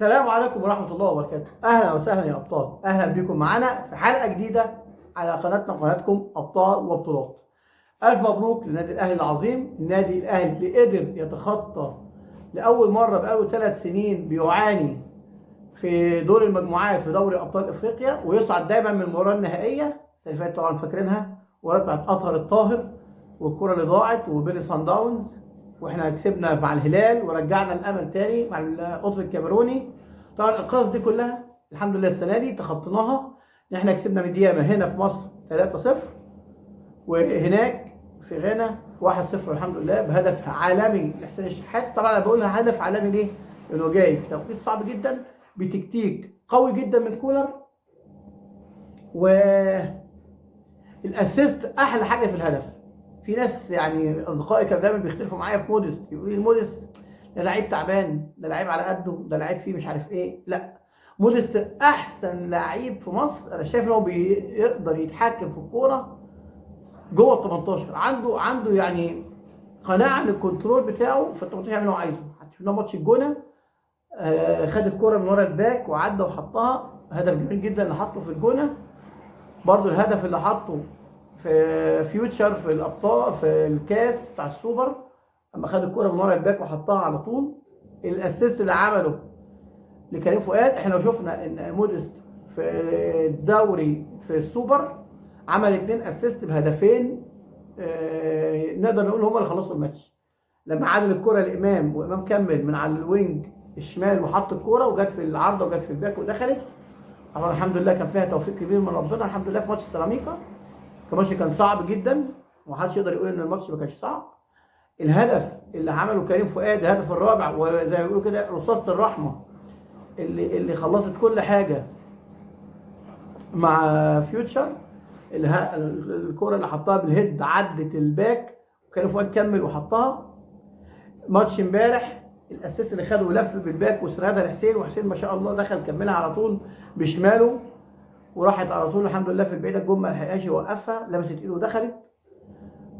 السلام عليكم ورحمة الله وبركاته. أهلا وسهلا يا أبطال، أهلا بكم معانا في حلقة جديدة على قناتكم أبطال وبطولات. ألف مبروك للنادي الأهلي العظيم، النادي الأهلي اللي قدر يتخطى لأول مرة بقاله 3 سنين بيعاني في دور المجموعات في دوري أبطال إفريقيا ويصعد دايما من المباراة النهائية. السنة اللي فاتت طبعا فاكرينها، ورقعة أطهر الطاهر والكرة اللي ضاعت وبين صن داونز، واحنا كسبنا مع الهلال ورجعنا الامل تاني مع القطر الكاميروني. طبعا القصص دي كلها الحمد لله السنه دي تخطيناها، ان احنا كسبنا ميدياما هنا في مصر 3-0 وهناك في غانا 1-0 الحمد لله بهدف عالمي لحسين الشحات. طبعا انا بقولها هدف عالمي ليه؟ لانه جاي في توقيت صعب جدا بتكتيك قوي جدا من كولر، والاسيست احلى حاجه في الهدف. في ناس يعني اصدقائي كانوا دايما بيختلفوا معايا في موديست، يقولوا لي موديست ده لعيب تعبان، ده لعيب على قده، ده لعيب فيه مش عارف ايه. لا، موديست احسن لعيب في مصر. انا شايف ان هو بيقدر يتحكم في الكوره جوه ال 18. عنده يعني قناعه ان الكنترول بتاعه في ال 18 يعمل اللي هو عايزه. شفنا ماتش الجونه، خد الكوره من ورا الباك وعدى وحطها، هدف جميل جدا اللي حطه في الجونه. برضو الهدف اللي حطه في فيوتشر في الابطال في الكاس بتاع السوبر، اما خد الكوره من ورا الباك وحطها على طول. الاسيست اللي عمله لكريم فؤاد، احنا لو شفنا ان موديست في الدوري في السوبر عمل 2 اسيست بهدفين، نقدر نقول هم اللي خلصوا الماتش. لما عادل الكوره لامام وامام كمل من على الوينج الشمال وحط الكوره وجت في العارضه وجت في الباك ودخلت. طبعا الحمد لله كان فيها توفيق كبير من ربنا الحمد لله في ماتش سيراميكا. الماتش كان صعب جدا ومحدش يقدر يقول ان الماتش ما كانش صعب. الهدف اللي عمله كريم فؤاد الهدف الرابع، وزي ما بيقولوا كده رصاصة الرحمة اللي خلصت كل حاجة مع فيوتشر. الكرة اللي حطها بالهيد عدت الباك وكريم فؤاد كمل وحطها. ماتش امبارح الاساس اللي خده ولف بالباك وسندها لحسين، وحسين ما شاء الله دخل كملها على طول بشماله وراحت على طول الحمد لله في البعيده. الجون ما لحقهاش يوقفها، لمست ايده ودخلت.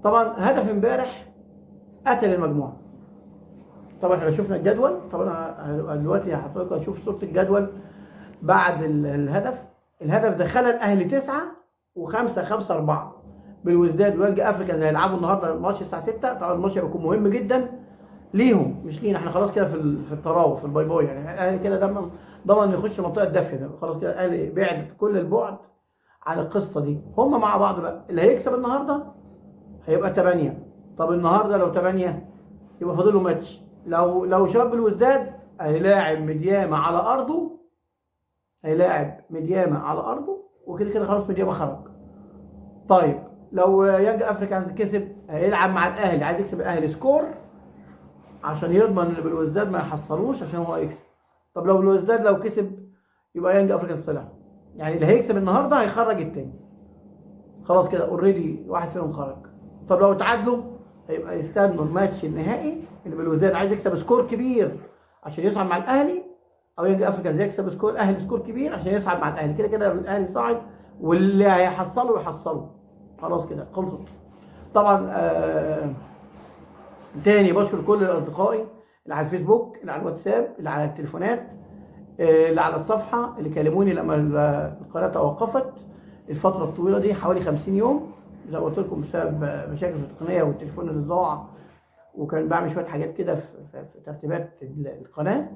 طبعا هدف امبارح قتل المجموعه. طبعا احنا شفنا الجدول، طبعا دلوقتي هحط اشوف صوره الجدول بعد الهدف دخل الاهلي 9 و5 5-4 بالوزداد ويانج افريكا اللي هيلعبوا النهارده الماتش الساعه 6. طبعا الماتش هيكون مهم جدا ليهم مش لينا، احنا خلاص كده في التراوح في الباي باي. يعني الاهلي كده ضمن يخش منطقه دافيه، خلاص كده الاهلي بعد كل البعد عن القصه دي. هم مع بعض بقى، اللي هيكسب النهارده هيبقى 8. طب النهارده لو 8 يبقى فاضل له ماتش. لو شباب الوزداد هيلاعب ميدياما على ارضه، وكده كده خلاص ميدياما خرج. طيب لو يانج افريكانز كسب هيلعب مع الاهلي، عايز يكسب الاهلي سكور عشان يضمن ان بالوزداد ما يحصلوش عشان هو يكسب. طب لو الوزداد لو كسب يبقى يانج افريكانز طلع، يعني اللي هيكسب النهارده هيخرج التاني. خلاص كده اوريدي واحد فيهم خرج. طب لو اتعادلوا هيبقى يستنوا الماتش النهائي اللي بالوزداد عايز يكسب سكور كبير عشان يصعد مع الاهلي، او يانج افريكانز يكسب سكور الاهلي سكور كبير عشان يصعد مع الاهلي. كده كده الاهلي صاعد واللي هيحصله يحصله. خلاص كده خلصت. طبعا تاني بشكر كل اصدقائي اللي على الفيسبوك، اللي على الواتساب، اللي على التليفونات، اللي على الصفحه، اللي كلموني لما القناه توقفت الفتره الطويله دي حوالي 50 يوم زي ما قلت لكم بسبب مشاكل في التقنيه والتليفون اللي ضاع، وكان بعمل شويه حاجات كده في ترتيبات القناه.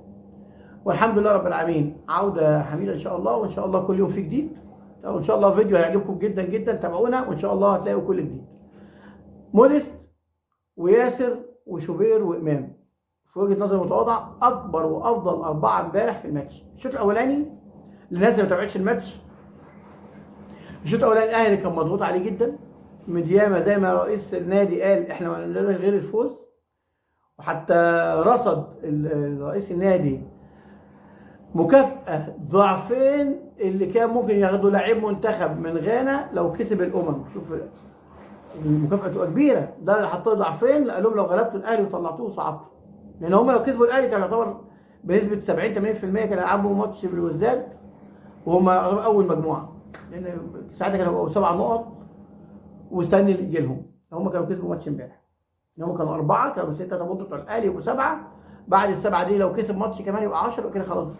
والحمد لله رب العالمين عوده حميده ان شاء الله، وان شاء الله كل يوم في جديد، وان شاء الله فيديو هيعجبكم جدا جدا. تابعونا وان شاء الله هتلاقوا كل جديد. موديست وياسر وشوبير وامام في وجهه نظري متواضع اكبر وافضل 4 امبارح في الماتش. الشوط الاولاني للناس اللي ما تابعتش الماتش، الشوط الاولاني الاهلي كان مضغوط عليه جدا. ميدياما زي ما رئيس النادي قال احنا ما لنا غير الفوز، وحتى رصد رئيس النادي مكافأة ضعفين اللي كان ممكن ياخدوا لاعب منتخب من غانا لو كسب شوف المكافأة تبقى كبيرة. ده اللي حطوه ضعفين، قال لهم لو غلبتوا الاهلي وطلعتوه وصعدتوا، لان هم لو كسبوا الاهلي كان يعتبر بنسبة 70-80% كانوا يلعبوا ماتش بالوزداد وهم اول مجموعة، لان ساعتها كانوا بقوا 7 نقط واستني اللي يجي لهم. هم كانوا كسبوا ماتش امبارح، هم كانوا 4 كانوا 6 بونت بتوع الاهلي يبقوا 7. بعد ال7 دي لو كسب ماتش كمان يبقى 10 وكده خلاص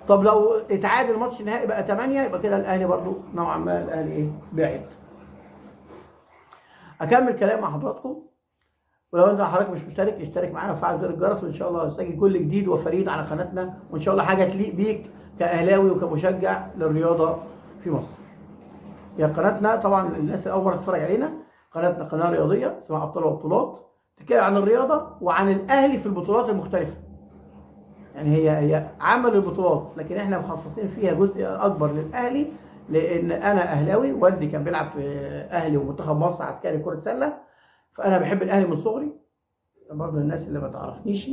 طب لو اتعادل الماتش النهائي بقى 8 يبقى كده الاهلي برضو نوعا ما الاهلي ايه بعد. اكمل كلام مع حضراتكم. ولو انت حضرتك مش مشترك اشترك معانا وفعل زر الجرس، وان شاء الله هتلاقي كل جديد وفريد على قناتنا، وان شاء الله حاجه تليق بيك كاهلاوي وكمشجع للرياضه في مصر. هي قناتنا طبعا الناس اللي اول مره تتفرج علينا، قناتنا قناه رياضيه اسمها ابطال وبطولات، تتكلم عن الرياضه وعن الاهلي في البطولات المختلفه. يعني هي عمل البطولات، لكن احنا مخصصين فيها جزء اكبر للاهلي، لان انا اهلاوي، والدي كان بيلعب في اهلي ومنتخب مصر عسكري كره سله، فانا بحب الاهلي من صغري. برضه الناس اللي ما تعرفنيش،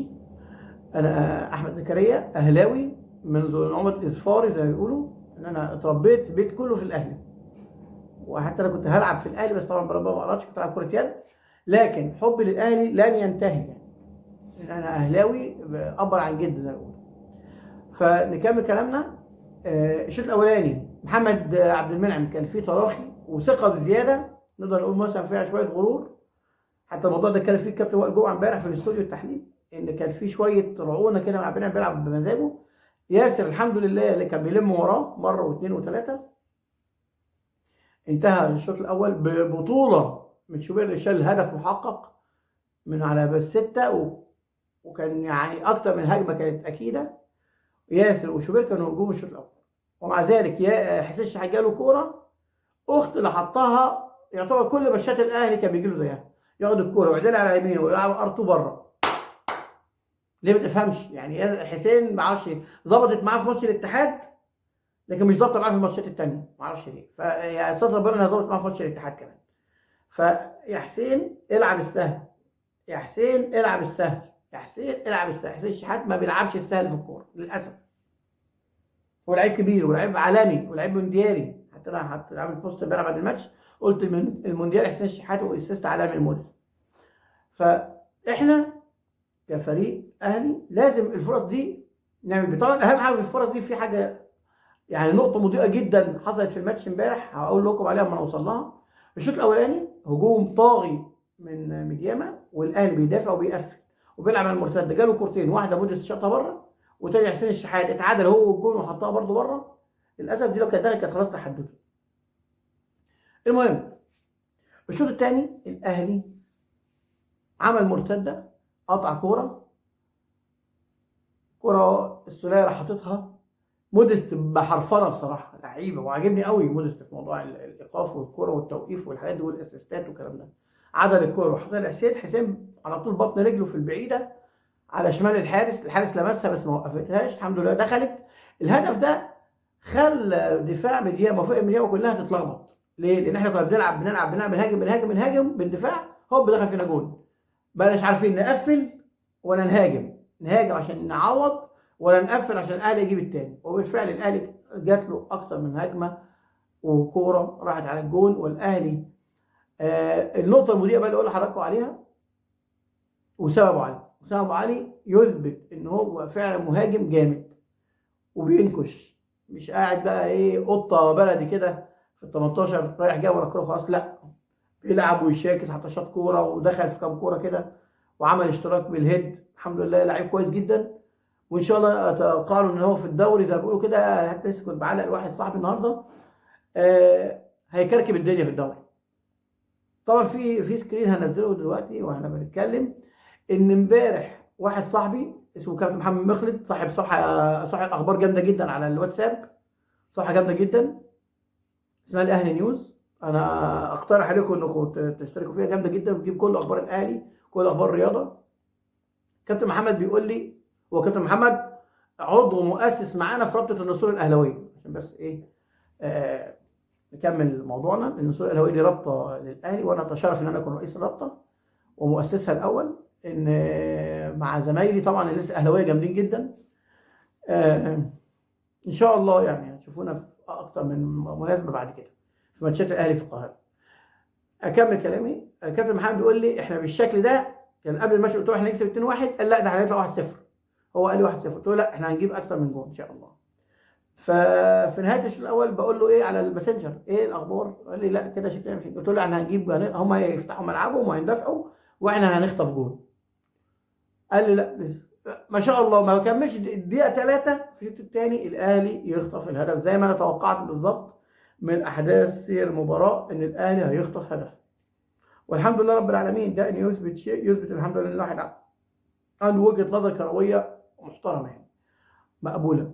انا احمد زكريا اهلاوي منذ نعومه اظفاري زي ما بيقولوا، ان انا اتربيت بيت كله في الاهلي. وحتى انا كنت هلعب في الاهلي، بس طبعا بربنا ما قررتش، كنت العب كره يد. لكن حبي للاهلي لن ينتهي، يعني انا اهلاوي ابر عن جد زي ما بيقولوا. فنكمل كلامنا. الشوط الاولاني محمد عبد المنعم كان فيه تراخي وثقه بزياده، نقدر نقول مثلا فيها شويه غرور. حتى الموضوع ده اتكلم فيه الكابتن وائل جمعه امبارح في الاستوديو التحليل، ان كان فيه شويه رعونه كده مع بنعم بيلعب بمزاجه. ياسر الحمد لله اللي كان بيلم وراه مره واثنين وثلاثه. انتهى الشوط الاول ببطوله من شوبير، شال هدف محقق من على بس 6 وكان يعني اكتر من هجمه كانت اكيده. ياسر وشوبير كانوا هجوم الشوط الاول، ومع ذلك يا حسين الشحات جاله كوره اخت اللي حطها، يعتبر كل ماتشات الاهلي كان بيجي له زيها، ياخد الكوره ويعدلها على يمينه ويلعب ار2 بره. ليه ما تفهمش؟ يعني حسين ما اعرفش ظبطت معاه في ماتش الاتحاد، لكن مش ظابطه معاه في الماتشات الثانيه، ما اعرفش ليه. فيعني ستر ربنا انها ظبطت معاه في ماتش الاتحاد كمان. فيا حسين العب السهل، يا حسين العب السهل، يا حسين العب السهل. حسين الشحات ما بيلعبش السهل في الكوره للاسف. هو لعيب كبير ولاعيب عالمي ولاعيب مونديالي، حتى انا عامل بوست امبارح بعد الماتش قلت المونديال حسين الشحات واسيست عالمي الموديل. فاحنا كفريق اهلي لازم الفرص دي نعمل. طبعا اهم حاجه في الفرص دي في حاجه، يعني نقطه مضيئه جدا حصلت في الماتش امبارح، هقول لكم عليها لما نوصل لها. الشوط الاولاني هجوم طاغي من ميدياما، والاهلي بيدافع وبيقفل وبيلعب على المرتده، جاله كورتين، واحده موديس شاطها بره، وتاني حسين الشحات اتعادل هو والجون وحطها برده بره. للاسف دي لو كانت دخلت كانت خلاص تحددت. المهم الشوط الثاني الاهلي عمل مرتده، قطع كوره السوليه راح حاططها، موديست بحرفنه بصراحه لعيبه، وعاجبني قوي موديست في موضوع الايقاف والكوره والتوقيف والحاجات دي والاسيستات والكلام ده. عدل الكوره وحطها لحسين، حسين على طول بطن رجله في البعيده على شمال الحارس لمسها بس ما وقفتهاش، الحمد لله دخلت. الهدف ده خلى دفاع ميدياما وفرق ميدياما كلها تتلخبط. ليه؟ لان احنا كنا بنلعب بنهاجم بالدفاع، هوب دخل فينا جول. بقى مش عارفين نقفل ولا نهاجم عشان نعوض، ولا نقفل عشان الاهلي يجيب الثاني. وبالفعل الاهلي جات له اكتر من هجمه وكوره راحت على الجون، والاهلي النقطه المضيئه بقى اللي اقول لحضراتكم عليها، وسام ابو علي يثبت ان هو فعلا مهاجم جامد وبينكش، مش قاعد بقى ايه قطه بلدي كده في ال 18 رايح جاي ورا الكوره خلاص، لا بيلعب ويشاكس، حتى شاط كوره ودخل في كام كوره كده وعمل اشتراك بالهيد. الحمد لله لعيب كويس جدا، وان شاء الله اتوقع له ان هو في الدوري زي ما بيقولوا كده. حتى لسه كنت بعلق لواحد صاحبي النهارده هيكركب الدنيا في الدوري. طبعا في سكرين هنزله دلوقتي واحنا بنتكلم، ان امبارح واحد صاحبي اسمه كابتن محمد مخلد، صاحب صفحه اخبار جامده جدا على الواتساب، صفحه جامده جدا اسمها الاهلي نيوز. انا اقترح عليكم انكم تشتركوا فيها، جامده جدا، بتجيب كل اخبار الاهلي، كل اخبار الرياضه. كابتن محمد بيقول لي، هو كابتن محمد عضو مؤسس معانا في رابطه النسور الاهلاويه، عشان بس ايه نكمل موضوعنا. النسور الاهلاويه دي رابطه للاهلي، وانا اتشرف ان انا اكون رئيس الرابطه ومؤسسها الاول، ان مع زمايلي طبعا اللي لسه اهلاويه جامدين جدا. ان شاء الله يعني هتشوفونا في اكتر من مناسبه بعد كده في ماتشات الاهلي في القاهره. اكمل كلامي. كابتن محمد بيقول لي احنا بالشكل ده، كان قبل الماتش قلت له احنا هنكسب 2-1، قال لا ده هنطلع 1-0. هو قال لي 1-0، قلت له لا احنا هنجيب اكتر من جول ان شاء الله. ففي نهايه الشوط الاول بقول له ايه على الماسنجر ايه الاخبار، قال لي لا كده شكلنا مش، قلت له احنا هنجيب، هم هيفتحوا ملعبهم وهيندفعوا واحنا هنخطف جول. قال لي لا لسه. ما شاء الله ما كملش الدقيقه 3 في الشوط الثاني الاهلي يخطف الهدف زي ما انا توقعت بالظبط من احداث سير المباراه ان الاهلي هيخطف هدف. والحمد لله رب العالمين، ده ان يثبت شيء يثبت الحمد لله ان الواحد عنده وجهه نظر كرويه محترمه يعني مقبوله.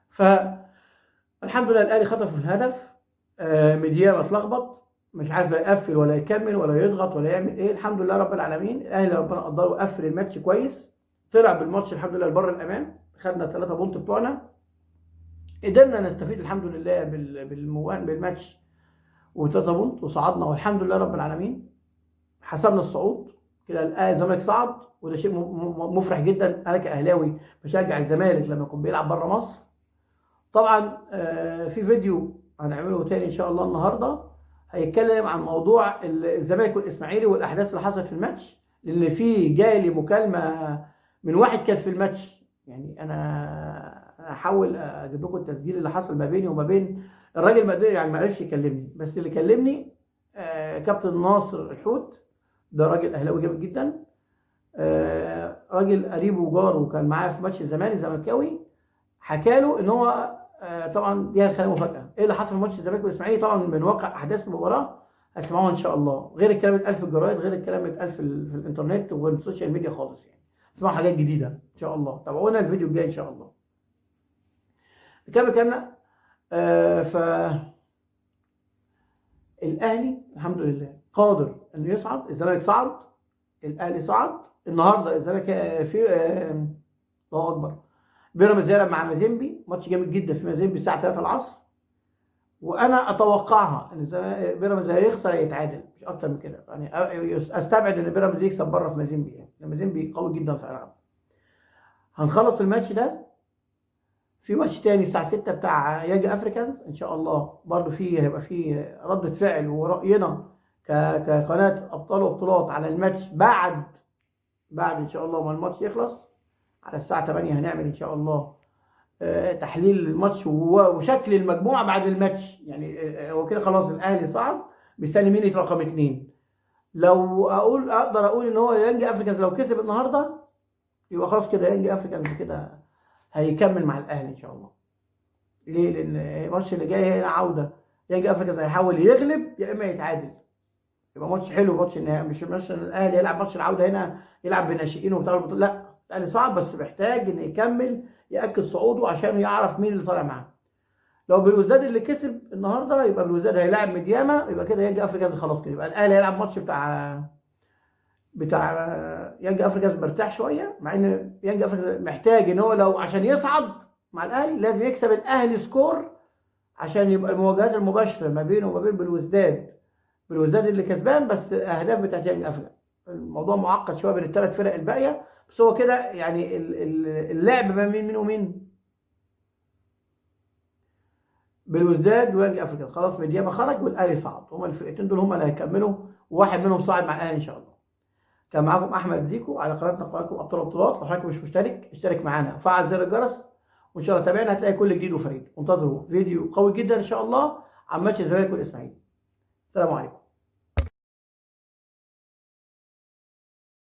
فالحمد لله الاهلي خطف الهدف. ميديا اتلخبط، مش عارف يقفل ولا يكمل ولا يضغط ولا يعمل ايه. الحمد لله رب العالمين الاهلي ربنا قدره قفل الماتش كويس، طلع بالماتش الحمد لله لبر الامان، خدنا ال3 بونت بتوعنا، قدرنا نستفيد الحمد لله بالماتش و3 بونت وصعدنا والحمد لله رب العالمين. حسبنا الصعود كده، الاهلي الزمالك صعد، وده شيء مفرح جدا. انا كاهلاوي بشجع الزمالك لما يكون بيلعب بره مصر. طبعا في فيديو هنعمله تاني ان شاء الله النهارده هيتكلم عن موضوع الزمالك والاسماعيلي والاحداث اللي حصلت في الماتش، لان في جالي مكالمه من واحد كان في الماتش. يعني انا هحاول اجيب لكم التسجيل اللي حصل ما بيني وما بين الراجل، ما يعني ما عرفش يكلمني، بس اللي كلمني كابتن ناصر الحوت، ده راجل اهلاوي جامد جدا، راجل قريب وجار وكان معاه في ماتش الزمالك زملكاوي. حكى له ان هو طبعا دي هتخليها مفاجاه ايه اللي حصل في ماتش الزمالك والاسماعيلي، طبعا من واقع احداث المباراه هتسمعوها ان شاء الله، غير الكلام اللي اتقال في الجرايد، غير الكلام اللي اتقال في الانترنت والسوشيال ميديا خالص. يعني تسمعوا حاجات جديده ان شاء الله. تابعونا الفيديو الجاي ان شاء الله. نكمل كلامنا. ف الاهلي الحمد لله قادر انه يصعد. الزمالك صعد، الاهلي صعد النهارده. الزمالك في الله اكبر، بيراميدز هيلعب مع مازيمبي، ماتش جامد جدا في مازيمبي الساعه 3 العصر، وانا اتوقعها ان بيراميدز هيخسر يتعادل، مش اكتر من كده. يعني استبعد ان بيراميدز يكسب بره في مازيمبي، يعني مازيمبي قوي جدا في العالم. هنخلص الماتش ده، في ماتش تاني الساعه 6 بتاع ياجي افريكانز ان شاء الله، برضو هيبقى فيه ردة فعل ورأينا كقناه ابطال وبطولات على الماتش بعد ان شاء الله ما الماتش يخلص على الساعه 8. هنعمل ان شاء الله تحليل الماتش وشكل المجموعه بعد الماتش. يعني هو كده خلاص الاهلي صعد، مستني مين رقم 2. لو اقدر اقول ان هو يانج افريكانز لو كسب النهارده يبقى خلاص كده يانج افريكانز كده هيكمل مع الاهلي ان شاء الله. ليه؟ لان الماتش اللي جاي هنا عوده، يانج افريكانز هيحاول يغلب يا اما يتعادل، يبقى ماتش حلو. ماتش النهائي مش مثلا الاهلي يلعب ماتش العوده هنا يلعب بالناشئين وبتاع البطوله، لا الاهلي صعب بس محتاج ان يكمل ياكد صعوده عشان يعرف مين اللي طالع معاه. لو بالوزداد اللي كسب النهارده يبقى بالوزداد هيلاعب ميدياما، يبقى كده يانج افريكانز خلاص كده، يبقى الاهلي هيلعب ماتش بتاع يانج افريكانز مرتاح شويه، مع ان يانج افريكانز محتاج ان هو لو عشان يصعد مع الاهلي لازم يكسب الاهلي سكور عشان يبقى المواجهات المباشره ما بينه وما بين بالوزداد اللي كسبان، بس اهداف بتاعت يانج افريكانز. الموضوع معقد شويه بين ال3 فرق الباقيه، بس هو كده يعني اللعب ما بين مين ومين، بالوزداد ويانج افريكانز. خلاص ميدياما خرج والاهلي صعد، هما الفرقتين دول هما اللي هيكملوا، وواحد منهم صاعد مع الاهلي ان شاء الله. كان معاكم احمد زيكو على قناتنا، قناتكم ابطال وبطولات. لو حضرتك مش مشترك اشترك معانا وفعل زر الجرس، وان شاء الله تابعنا هتلاقي كل جديد وفريد. انتظروا فيديو قوي جدا ان شاء الله عن ماتش الزمالك والاسماعيلي. السلام عليكم.